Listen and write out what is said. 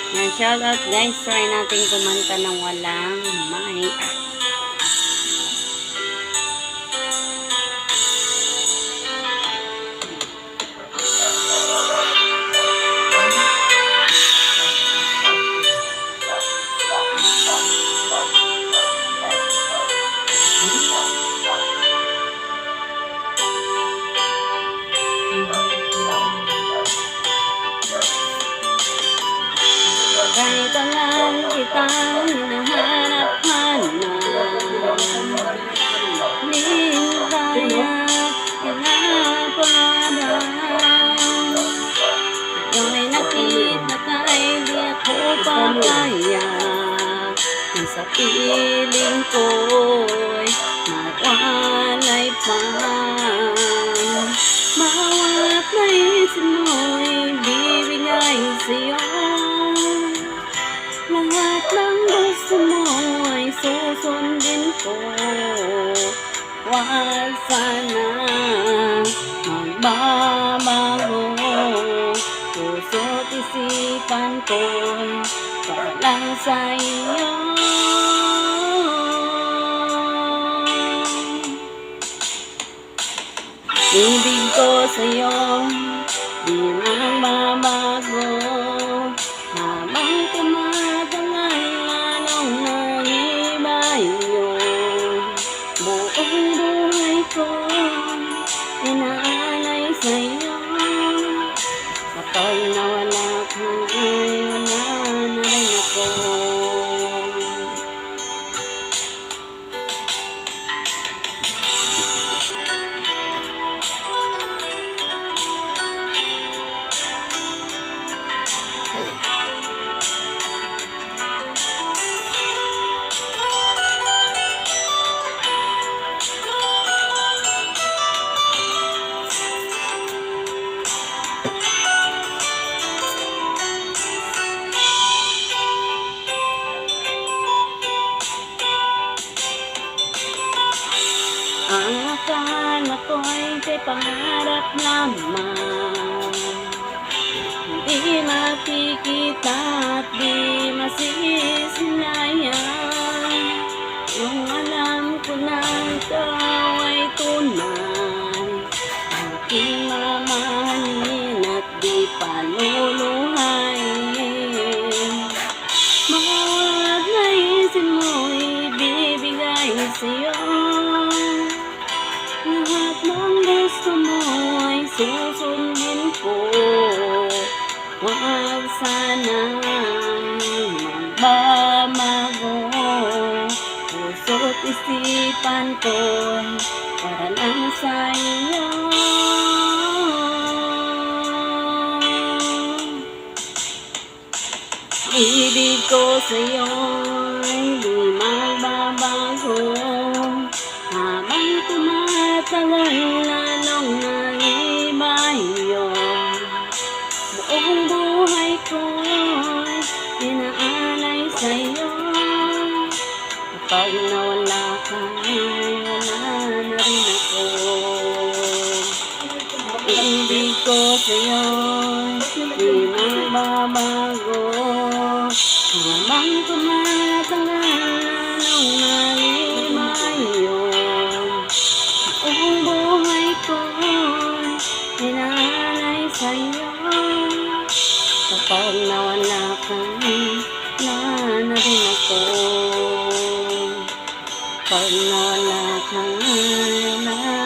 Yan, shout out guys. Try natin kumanta ng walang mic. Kahit alam kitang hinahanap-hanap, di kaya pinapadaan. Ikaw ay nakita kay di ako papayag, kung sa piling ko'y mawalay pa. Mawat na isip mo'y bibigay sa'yo. Lahat ng gusto mo ay susundin ko. Huwag sana magbabago. Puso't isipan ko'y para lang sa iyo. Ibig ko sa'yo di magbabago. Habang tumatagal, lalong nag-iba yun. Buong buhay ko inaalay sa'yo. Kapag nawala ka, ay wala na rin ako. Ang akala ko'y kay pangarap lamang, hindi makikita at di masisilayan. Yung alam ko na ikaw ay tunay, aking mamahalin at di paluluhayin. Bawat naisin mo'y ibibigay sa'yo. Lahat ng gusto mo ay susundin ko. Huwag sana magbabago. Puso't isipan ko para lang sa iyo. Ibig ko sa'yo hindi magbabago. Habang tumatagal, lalong nag-iba yun. Buong buhay ko inaalay sa'yo. Kapag nawala ka, wala na rin ako. Ibig ko sa'yo di magbabago. Habang tumatagal, lalong nag-iba yun. Buong buhay ko inaalay sa'yo. Kapag nawala ka, wala na rin ako. Kapag nawala ka, wala